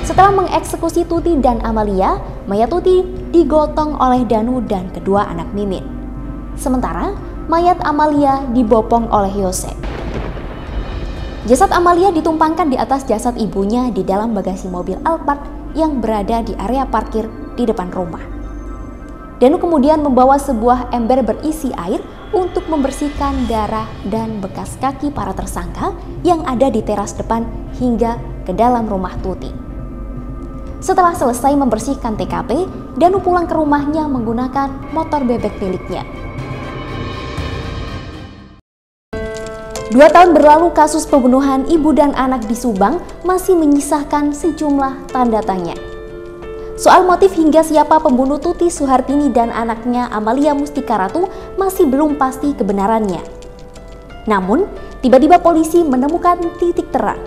Setelah mengeksekusi Tuti dan Amalia, mayat Tuti digotong oleh Danu dan kedua anak Mimin. Sementara mayat Amalia dibopong oleh Yosep. Jasad Amalia ditumpangkan di atas jasad ibunya di dalam bagasi mobil Alphard yang berada di area parkir di depan rumah. Danu kemudian membawa sebuah ember berisi air untuk membersihkan darah dan bekas kaki para tersangka yang ada di teras depan hingga ke dalam rumah Tuti. Setelah selesai membersihkan TKP, Danu pulang ke rumahnya menggunakan motor bebek miliknya. 2 tahun berlalu, kasus pembunuhan ibu dan anak di Subang masih menyisakan sejumlah tanda tanya. Soal motif hingga siapa pembunuh Tuti Suhartini dan anaknya Amalia Mustika Ratu masih belum pasti kebenarannya. Namun, tiba-tiba polisi menemukan titik terang.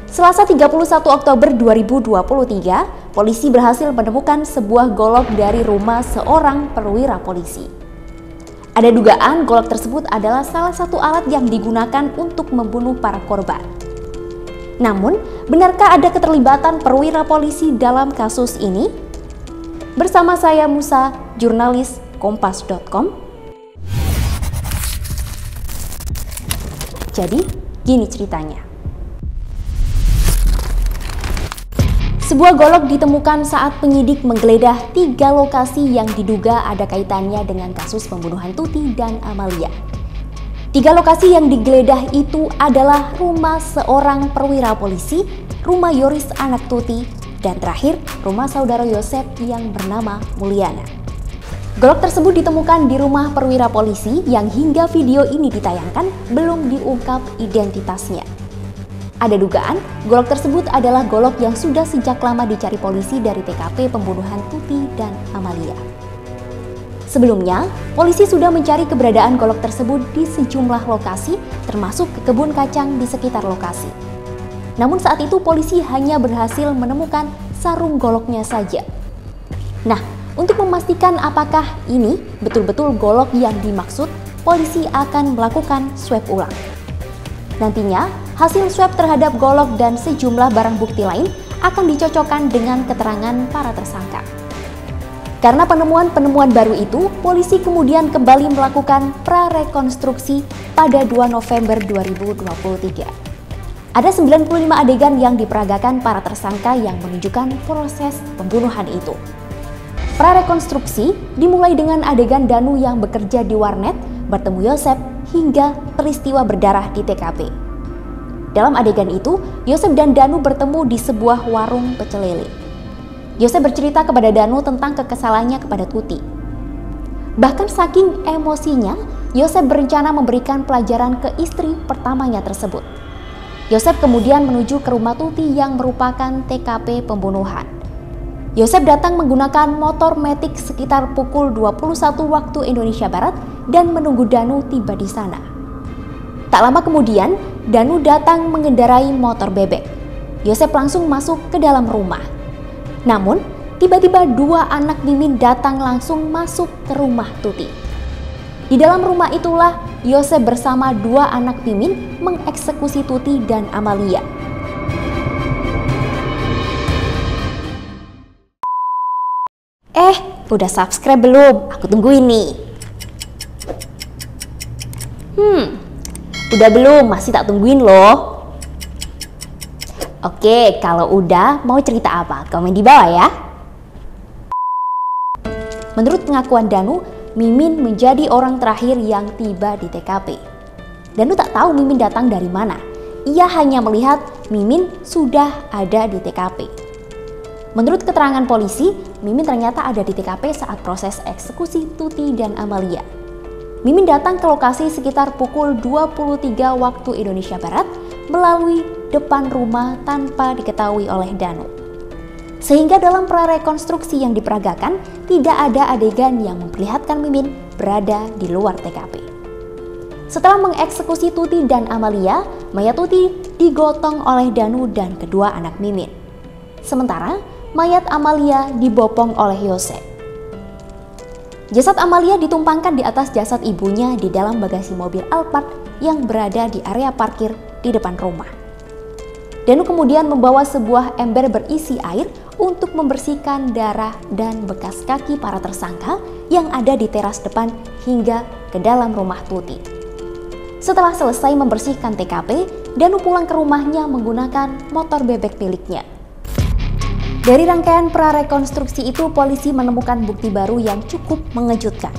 Selasa 31 Oktober 2023, polisi berhasil menemukan sebuah golok dari rumah seorang perwira polisi. Ada dugaan golok tersebut adalah salah satu alat yang digunakan untuk membunuh para korban. Namun, benarkah ada keterlibatan perwira polisi dalam kasus ini? Bersama saya Musa, jurnalis Kompas.com. Jadi, gini ceritanya. Sebuah golok ditemukan saat penyidik menggeledah 3 lokasi yang diduga ada kaitannya dengan kasus pembunuhan Tuti dan Amalia. 3 lokasi yang digeledah itu adalah rumah seorang perwira polisi, rumah Yoris anak Tuti, dan terakhir rumah saudara Yosep yang bernama Mulyana. Golok tersebut ditemukan di rumah perwira polisi yang hingga video ini ditayangkan belum diungkap identitasnya. Ada dugaan golok tersebut adalah golok yang sudah sejak lama dicari polisi dari TKP pembunuhan Tuti dan Amalia. Sebelumnya, polisi sudah mencari keberadaan golok tersebut di sejumlah lokasi, termasuk ke kebun kacang di sekitar lokasi. Namun saat itu polisi hanya berhasil menemukan sarung goloknya saja. Nah, untuk memastikan apakah ini betul-betul golok yang dimaksud, polisi akan melakukan swab ulang. Nantinya, hasil swab terhadap golok dan sejumlah barang bukti lain akan dicocokkan dengan keterangan para tersangka. Karena penemuan-penemuan baru itu, polisi kemudian kembali melakukan prarekonstruksi pada 2 November 2023. Ada 95 adegan yang diperagakan para tersangka yang menunjukkan proses pembunuhan itu. Prarekonstruksi dimulai dengan adegan Danu yang bekerja di warnet, bertemu Yosep, hingga peristiwa berdarah di TKP. Dalam adegan itu, Yosep dan Danu bertemu di sebuah warung pecel lele. Yosep bercerita kepada Danu tentang kekesalannya kepada Tuti. Bahkan saking emosinya, Yosep berencana memberikan pelajaran ke istri pertamanya tersebut. Yosep kemudian menuju ke rumah Tuti yang merupakan TKP pembunuhan. Yosep datang menggunakan motor Matic sekitar pukul 21 waktu Indonesia Barat dan menunggu Danu tiba di sana. Tak lama kemudian, Danu datang mengendarai motor bebek. Yosep langsung masuk ke dalam rumah. Namun, tiba-tiba 2 anak Mimin datang langsung masuk ke rumah Tuti. Di dalam rumah itulah Yosep bersama 2 anak Mimin mengeksekusi Tuti dan Amalia. Udah subscribe belum? Aku tungguin nih. Udah belum? Masih tak tungguin loh. Oke, kalau udah mau cerita apa? Komen di bawah ya. Menurut pengakuan Danu, Mimin menjadi orang terakhir yang tiba di TKP. Danu tak tahu Mimin datang dari mana. Ia hanya melihat Mimin sudah ada di TKP. Menurut keterangan polisi, Mimin ternyata ada di TKP saat proses eksekusi Tuti dan Amalia. Mimin datang ke lokasi sekitar pukul 23 waktu Indonesia Barat melalui depan rumah tanpa diketahui oleh Danu. Sehingga dalam prarekonstruksi yang diperagakan, tidak ada adegan yang memperlihatkan Mimin berada di luar TKP. Setelah mengeksekusi Tuti dan Amalia, mayat Tuti digotong oleh Danu dan kedua anak Mimin. Sementara, mayat Amalia dibopong oleh Yosep. Jasad Amalia ditumpangkan di atas jasad ibunya di dalam bagasi mobil Alphard yang berada di area parkir di depan rumah. Danu kemudian membawa sebuah ember berisi air untuk membersihkan darah dan bekas kaki para tersangka yang ada di teras depan hingga ke dalam rumah Tuti. Setelah selesai membersihkan TKP, Danu pulang ke rumahnya menggunakan motor bebek miliknya. Dari rangkaian prarekonstruksi itu, polisi menemukan bukti baru yang cukup mengejutkan.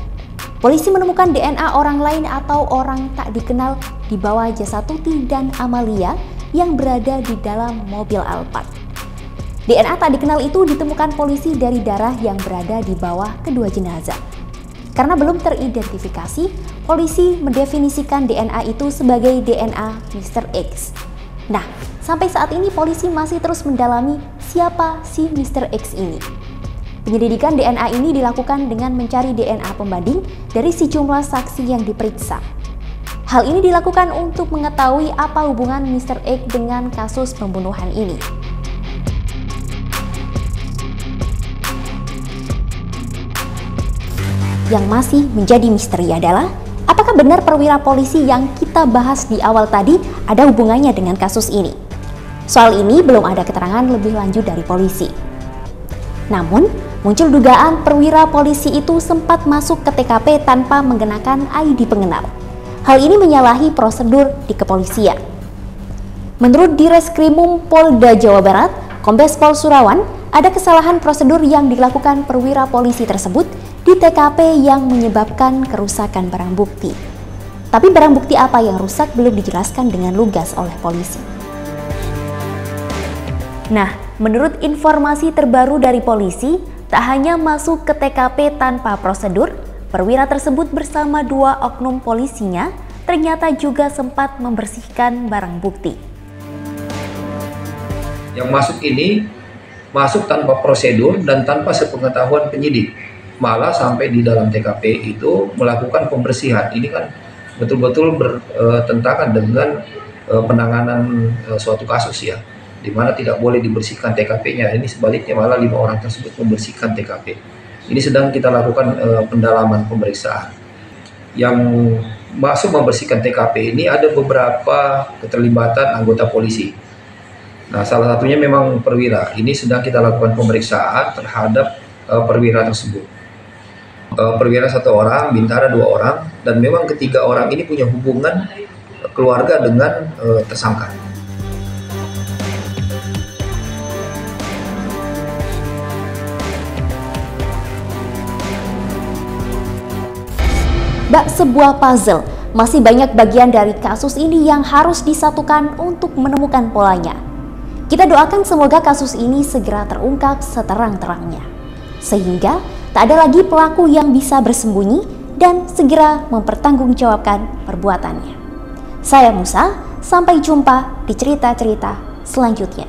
Polisi menemukan DNA orang lain atau orang tak dikenal di bawah jasad Tuti dan Amalia yang berada di dalam mobil Alphard. DNA tak dikenal itu ditemukan polisi dari darah yang berada di bawah kedua jenazah. Karena belum teridentifikasi, polisi mendefinisikan DNA itu sebagai DNA Mr. X. Nah, sampai saat ini polisi masih terus mendalami siapa si Mr. X ini. Penyelidikan DNA ini dilakukan dengan mencari DNA pembanding dari sejumlah saksi yang diperiksa. Hal ini dilakukan untuk mengetahui apa hubungan Mr. X dengan kasus pembunuhan ini. Yang masih menjadi misteri adalah, apakah benar perwira polisi yang kita bahas di awal tadi ada hubungannya dengan kasus ini? Soal ini belum ada keterangan lebih lanjut dari polisi. Namun, muncul dugaan perwira polisi itu sempat masuk ke TKP tanpa mengenakan ID pengenal. Hal ini menyalahi prosedur di kepolisian. Menurut Direskrimum Polda Jawa Barat, Kombes Pol Surawan, ada kesalahan prosedur yang dilakukan perwira polisi tersebut di TKP yang menyebabkan kerusakan barang bukti. Tapi barang bukti apa yang rusak belum dijelaskan dengan lugas oleh polisi. Nah, menurut informasi terbaru dari polisi, tak hanya masuk ke TKP tanpa prosedur, perwira tersebut bersama dua oknum polisinya ternyata juga sempat membersihkan barang bukti. Yang masuk ini masuk tanpa prosedur dan tanpa sepengetahuan penyidik. Malah sampai di dalam TKP itu melakukan pembersihan. Ini kan betul-betul bertentangan dengan penanganan suatu kasus ya, di mana tidak boleh dibersihkan TKP-nya. Ini sebaliknya malah 5 orang tersebut membersihkan TKP. Ini sedang kita lakukan pendalaman pemeriksaan. Yang masuk membersihkan TKP ini ada beberapa keterlibatan anggota polisi. Nah, salah satunya memang perwira. Ini sedang kita lakukan pemeriksaan terhadap perwira tersebut. Perwira 1 orang, bintara 2 orang, dan memang ketiga orang ini punya hubungan keluarga dengan tersangka. Bak sebuah puzzle, masih banyak bagian dari kasus ini yang harus disatukan untuk menemukan polanya. Kita doakan semoga kasus ini segera terungkap seterang-terangnya, sehingga tak ada lagi pelaku yang bisa bersembunyi dan segera mempertanggungjawabkan perbuatannya. Saya Musa, sampai jumpa di cerita-cerita selanjutnya.